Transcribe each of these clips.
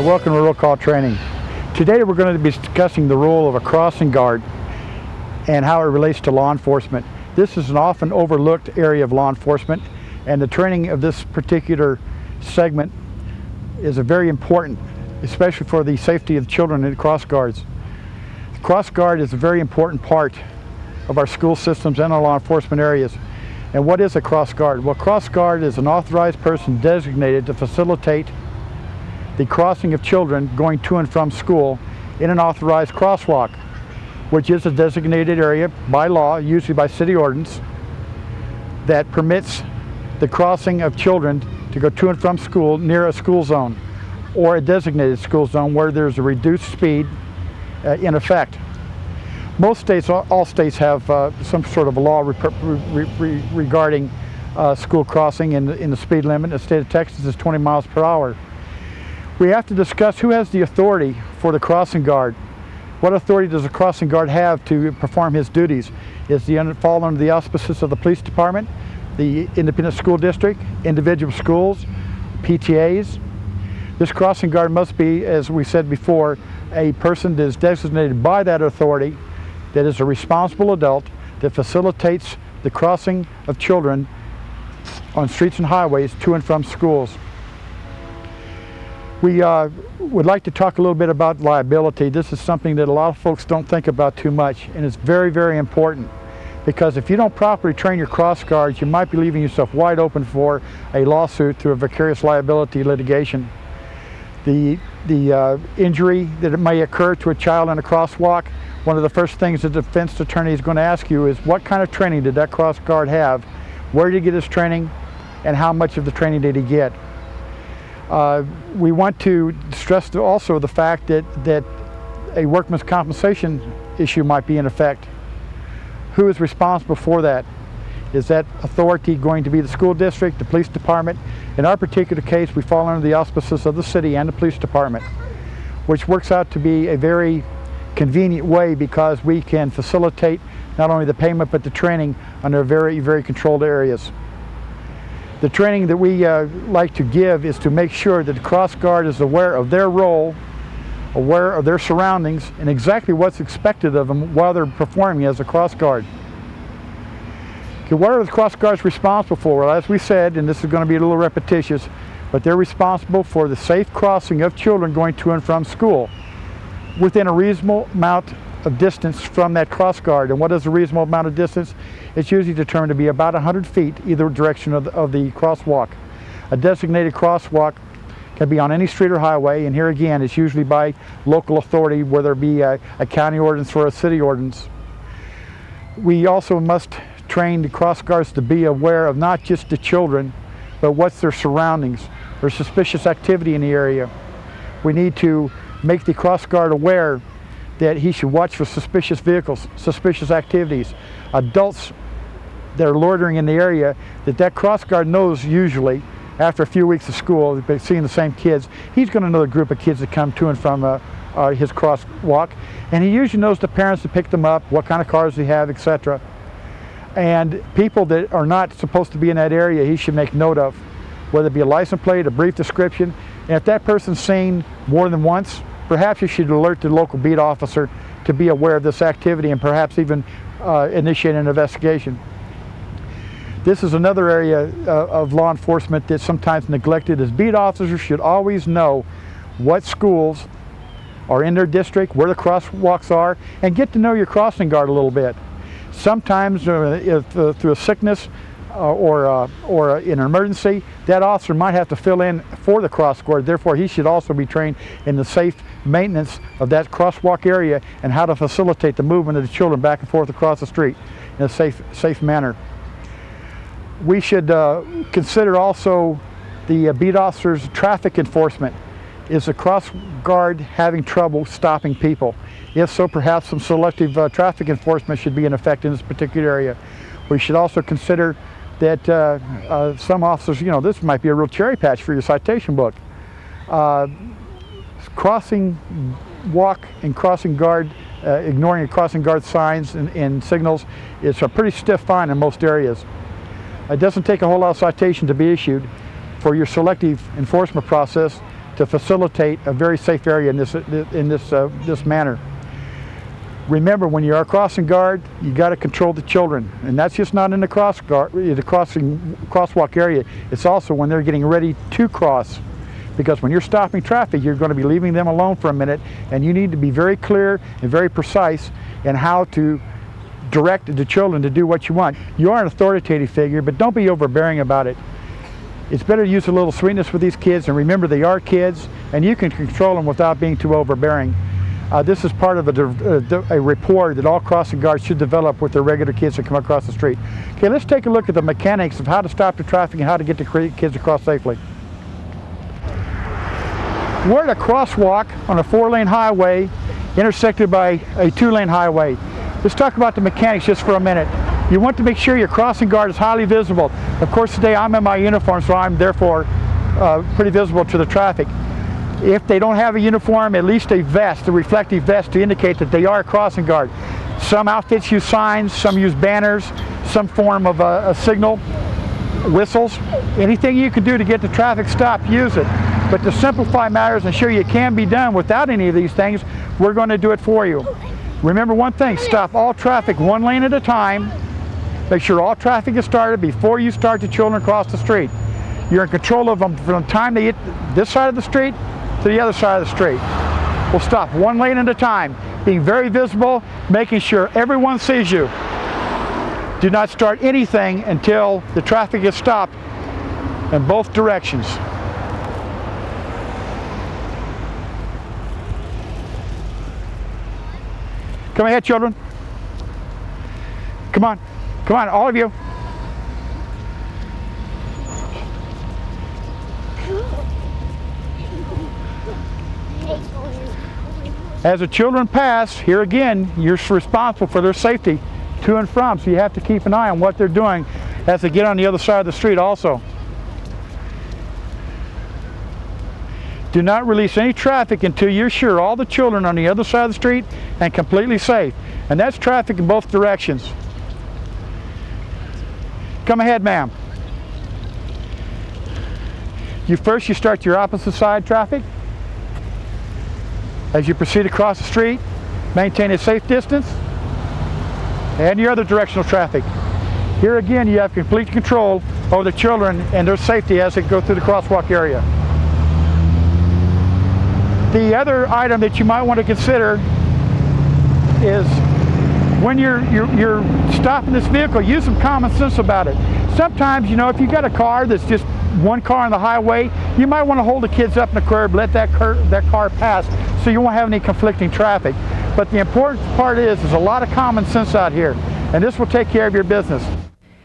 welcome to roll call training. Today we're going to be discussing the role of a crossing guard and how it relates to law enforcement. This is an often overlooked area of law enforcement, and the training of this particular segment is very important, especially for the safety of children and cross guards. The cross guard is a very important part of our school systems and our law enforcement areas. And what is a cross guard? Well, cross guard is an authorized person designated to facilitate the crossing of children going to and from school in an authorized crosswalk, which is a designated area by law, usually by city ordinance, that permits the crossing of children to go to and from school near a school zone or a designated school zone where there's a reduced speed in effect. Most states, all states have some sort of a law regarding school crossing in the speed limit. The state of Texas is 20 miles per hour. We have to discuss who has the authority for the crossing guard. What authority does a crossing guard have to perform his duties? Is he fall under the auspices of the police department, the independent school district, individual schools, PTAs? This crossing guard must be, as we said before, a person that is designated by that authority, that is a responsible adult, that facilitates the crossing of children on streets and highways to and from schools. We would like to talk a little bit about liability. This is something that a lot of folks don't think about too much, and it's very, very important, because if you don't properly train your cross guards, you might be leaving yourself wide open for a lawsuit through a vicarious liability litigation. The injury that it may occur to a child in a crosswalk, one of the first things the defense attorney is going to ask you is, what kind of training did that cross guard have? Where did he get his training, and how much of the training did he get? We want to stress also the fact that a workman's compensation issue might be in effect. Who is responsible for that? Is that authority going to be the school district, the police department? In our particular case, we fall under the auspices of the city and the police department, which works out to be a very convenient way, because we can facilitate not only the payment but the training under very, very controlled areas. The training that we like to give is to make sure that the cross guard is aware of their role, aware of their surroundings, and exactly what's expected of them while they're performing as a cross guard. Okay, what are the cross guards responsible for? Well, as we said, and this is going to be a little repetitious, but they're responsible for the safe crossing of children going to and from school within a reasonable amount of distance from that cross guard. And what is a reasonable amount of distance? It's usually determined to be about 100 feet either direction of the crosswalk. A designated crosswalk can be on any street or highway, and here again it's usually by local authority, whether it be a county ordinance or a city ordinance. We also must train the cross guards to be aware of not just the children, but what's their surroundings. There's suspicious activity in the area. We need to make the cross guard aware that he should watch for suspicious vehicles, suspicious activities, adults that are loitering in the area, that cross guard knows usually after a few weeks of school, seeing the same kids, he's going to know the group of kids that come to and from his crosswalk, and he usually knows the parents that pick them up, what kind of cars they have, etc. And people that are not supposed to be in that area, he should make note of, whether it be a license plate, a brief description, and if that person's seen more than once, perhaps you should alert the local beat officer to be aware of this activity and perhaps even initiate an investigation. This is another area of law enforcement that's sometimes neglected, is beat officers should always know what schools are in their district, where the crosswalks are, and get to know your crossing guard a little bit. Sometimes if through a sickness or in an emergency, that officer might have to fill in for the cross guard. Therefore, he should also be trained in the safe maintenance of that crosswalk area and how to facilitate the movement of the children back and forth across the street in a safe manner. We should consider also the beat officer's traffic enforcement. Is the cross guard having trouble stopping people? If so, perhaps some selective traffic enforcement should be in effect in this particular area. We should also consider that some officers, this might be a real cherry patch for your citation book. Crossing walk and crossing guard, ignoring a crossing guard signs and signals is a pretty stiff fine in most areas. It doesn't take a whole lot of citation to be issued for your selective enforcement process to to facilitate a very safe area in this manner. Remember, when you are crossing guard, you got to control the children, and that's just not in the crosswalk area. It's also when they're getting ready to cross, because when you're stopping traffic, you're going to be leaving them alone for a minute, and you need to be very clear and very precise in how to direct the children to do what you want. You are an authoritative figure, but don't be overbearing about it. It's better to use a little sweetness with these kids, and remember, they are kids, and you can control them without being too overbearing. This is part of a rapport that all crossing guards should develop with their regular kids that come across the street. Okay, let's take a look at the mechanics of how to stop the traffic and how to get the kids across safely. We're at a crosswalk on a 4-lane highway intersected by a 2-lane highway. Let's talk about the mechanics just for a minute. You want to make sure your crossing guard is highly visible. Of course, today I'm in my uniform, so I'm therefore pretty visible to the traffic. If they don't have a uniform, at least a vest, a reflective vest, to indicate that they are a crossing guard. Some outfits use signs, some use banners, some form of a signal, whistles. Anything you can do to get the traffic stopped, use it. But to simplify matters and show you it can be done without any of these things, we're going to do it for you. Remember one thing, stop all traffic 1 lane at a time. Make sure all traffic is started before you start the children across the street. You're in control of them from the time they hit this side of the street to the other side of the street. We'll stop 1 lane at a time, being very visible, making sure everyone sees you. Do not start anything until the traffic is stopped in both directions. Come ahead, children. Come on, all of you. As the children pass, here again, you're responsible for their safety to and from, so you have to keep an eye on what they're doing as they get on the other side of the street also. Do not release any traffic until you're sure all the children on the other side of the street and completely safe. And that's traffic in both directions. Come ahead, ma'am. You start your opposite side traffic. As you proceed across the street, maintain a safe distance, and your other directional traffic. Here again, you have complete control over the children and their safety as they go through the crosswalk area. The other item that you might want to consider is when you're stopping this vehicle, use some common sense about it. Sometimes, you know, if you've got a car that's just one car on the highway, you might want to hold the kids up in the curb, let that car pass so you won't have any conflicting traffic. But the important part is there's a lot of common sense out here, and this will take care of your business.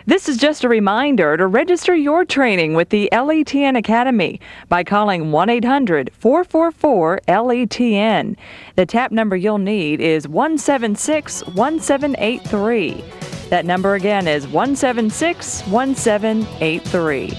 This is just a reminder to register your training with the LETN Academy by calling 1-800-444-LETN. The TAP number you'll need is 176-1783. That number again is 176-1783.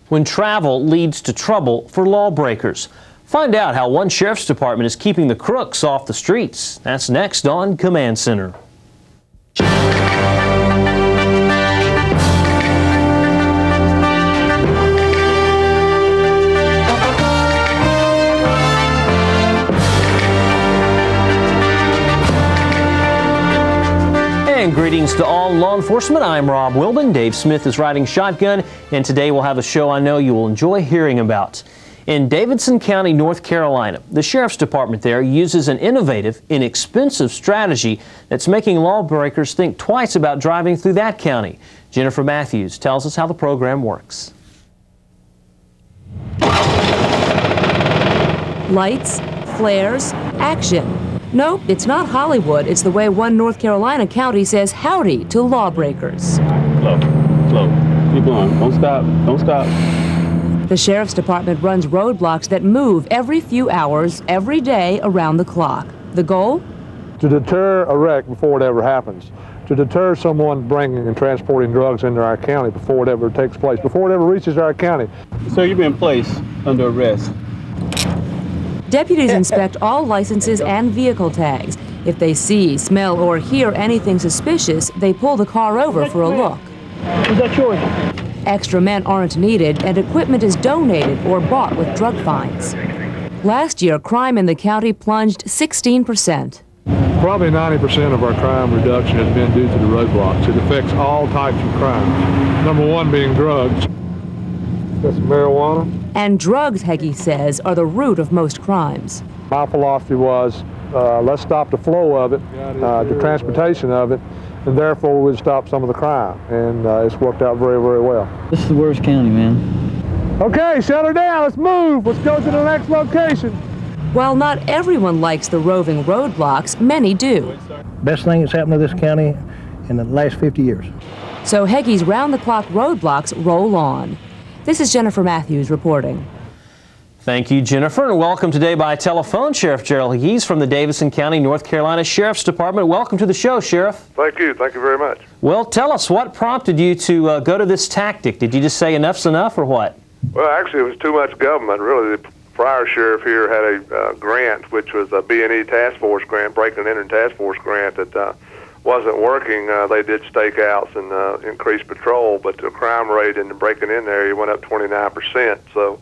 When travel leads to trouble for lawbreakers. Find out how one sheriff's department is keeping the crooks off the streets. That's next on Command Center. And greetings. Greetings to all law enforcement. I'm Rob Wilden. Dave Smith is riding shotgun, and today we'll have a show I know you will enjoy hearing about. In Davidson County, North Carolina, the Sheriff's Department there uses an innovative, inexpensive strategy that's making lawbreakers think twice about driving through that county. Jennifer Matthews tells us how the program works. Lights, flares, action. Nope, it's not Hollywood. It's the way one North Carolina county says howdy to lawbreakers. Slow, slow. Keep going. Don't stop. Don't stop. The Sheriff's Department runs roadblocks that move every few hours, every day, around the clock. The goal? To deter a wreck before it ever happens. To deter someone bringing and transporting drugs into our county before it ever takes place, before it ever reaches our county. Sir, you've been placed under arrest. Deputies inspect all licenses and vehicle tags. If they see, smell, or hear anything suspicious, they pull the car over for a look. Is that yours? Extra men aren't needed, and equipment is donated or bought with drug fines. Last year, crime in the county plunged 16%. Probably 90% of our crime reduction has been due to the roadblocks. It affects all types of crime. Number one being drugs. That's marijuana. And drugs, Heggie says, are the root of most crimes. My philosophy was, let's stop the flow of it, the transportation of it, and therefore we'd stop some of the crime. And it's worked out very, very well. This is the worst county, man. Okay, shut her down. Let's move. Let's go to the next location. While not everyone likes the roving roadblocks, many do. Best thing that's happened to this county in the last 50 years. So Heggie's round-the-clock roadblocks roll on. This is Jennifer Matthews reporting. Thank you, Jennifer, and welcome today by telephone Sheriff Gerald Heggie from the Davidson County, North Carolina Sheriff's Department. Welcome to the show, Sheriff. Thank you very much. Well, tell us, what prompted you to go to this tactic? Did you just say enough's enough, or what? Well, actually, it was too much government. Really, the prior sheriff here had a grant, which was a B&E task force grant, breaking and entering task force grant that wasn't working. They did stakeouts and increased patrol, but the crime rate in the breaking in area went up 29%. So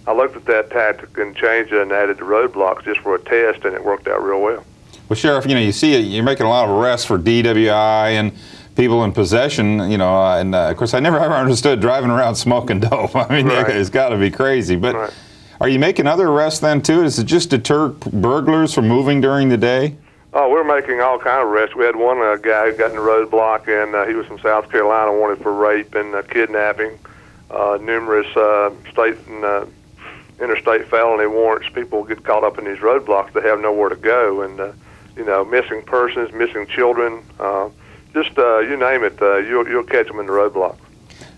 I looked at that tactic and changed it and added the roadblocks just for a test, and it worked out real well. Well, Sheriff, you see you're making a lot of arrests for DWI and people in possession, and of course I never ever understood driving around smoking dope. I mean, Right. It's got to be crazy. But Right. Are you making other arrests then too? Does it just deter burglars from moving during the day? Oh, we're making all kind of arrests. We had one guy who got in the roadblock, and he was from South Carolina, wanted for rape and kidnapping, numerous state and interstate felony warrants. People get caught up in these roadblocks. They have nowhere to go, and missing persons, missing children, you name it, you'll catch them in the roadblock.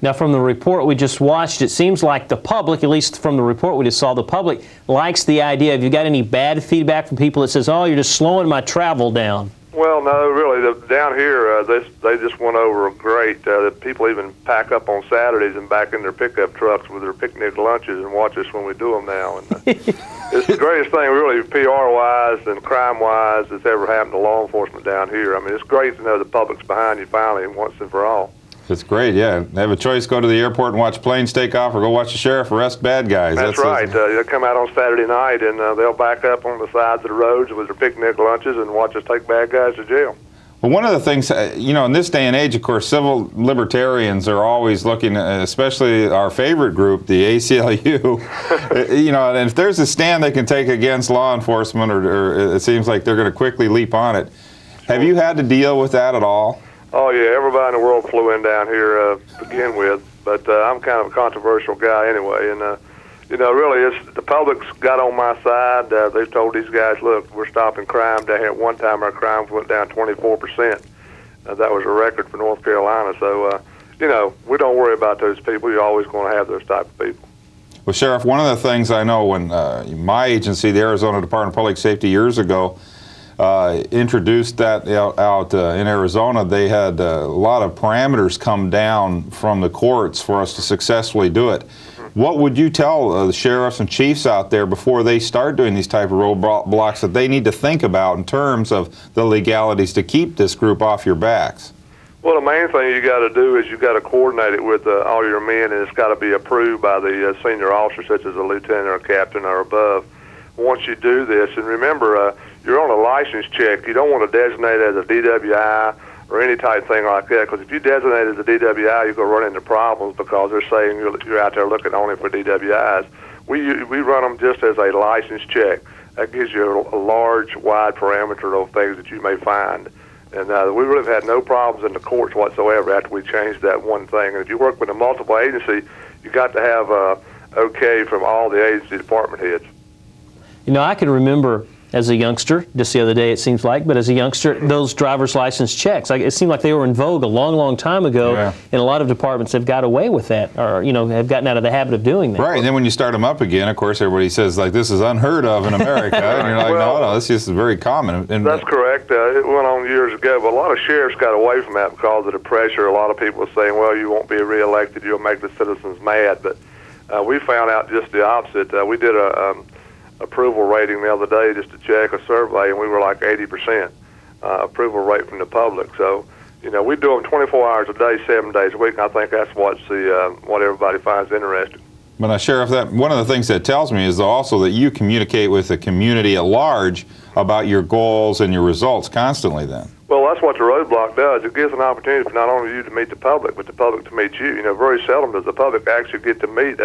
Now, from the report we just watched, it seems like the public, at least from the report we just saw, the public likes the idea. Have you got any bad feedback from people that says, oh, you're just slowing my travel down? Well, no, really. Down here, they just went over great. The people even pack up on Saturdays and back in their pickup trucks with their picnic lunches and watch us when we do them now. And it's the greatest thing, really, PR-wise and crime-wise that's ever happened to law enforcement down here. I mean, it's great to know the public's behind you finally once and for all. It's great, yeah. They have a choice: go to the airport and watch planes take off, or go watch the sheriff arrest bad guys. That's right. They'll come out on Saturday night, and they'll back up on the sides of the roads with their picnic lunches and watch us take bad guys to jail. Well, one of the things, in this day and age, of course, civil libertarians are always looking, especially our favorite group, the ACLU, and if there's a stand they can take against law enforcement, or it seems like they're going to quickly leap on it. Have you had to deal with that at all? Oh, yeah, everybody in the world flew in down here to begin with, but I'm kind of a controversial guy anyway, and, really, the public's got on my side. They've told these guys, look, we're stopping crime down here. At one time, our crimes went down 24%. That was a record for North Carolina, so, we don't worry about those people. You're always going to have those type of people. Well, Sheriff, one of the things I know when my agency, the Arizona Department of Public Safety, years ago, introduced that out in Arizona, they had a lot of parameters come down from the courts for us to successfully do it. What would you tell the sheriffs and chiefs out there before they start doing these type of roadblocks that they need to think about in terms of the legalities to keep this group off your backs? Well, the main thing you got to do is you got to coordinate it with all your men, and it's got to be approved by the senior officer, such as a lieutenant or a captain or above. Once you do this, and remember, you're on a license check. You don't want to designate as a DWI or any type thing like that. Because if you designate as a DWI, you're going to run into problems because they're saying you're out there looking only for DWIs. We run them just as a license check. That gives you a large, wide parameter of things that you may find. And we really have had no problems in the courts whatsoever after we changed that one thing. And if you work with a multiple agency, you got to have okay from all the agency department heads. You know, I can remember as a youngster, just the other day it seems like, but as a youngster, those driver's license checks, it seemed like they were in vogue a long, long time ago, and a lot of departments have got away with that, or, you know, have gotten out of the habit of doing that. Right, and then when you start them up again, of course, everybody says, like, this is unheard of in America, and you're like, well, no, this is very common. And that's correct. It went on years ago, but a lot of sheriffs got away from that because of the pressure. A lot of people were saying, well, you won't be reelected, you'll make the citizens mad, but we found out just the opposite. We did a approval rating the other day just to check a survey, and we were like 80% approval rate from the public. So, you know, we do them 24 hours a day, 7 days a week, and I think that's what everybody finds interesting. But Sheriff, one of the things that tells me is also that you communicate with the community at large about your goals and your results constantly then. Well, that's what the roadblock does. It gives an opportunity for not only you to meet the public, but the public to meet you. You know, very seldom does the public actually get to meet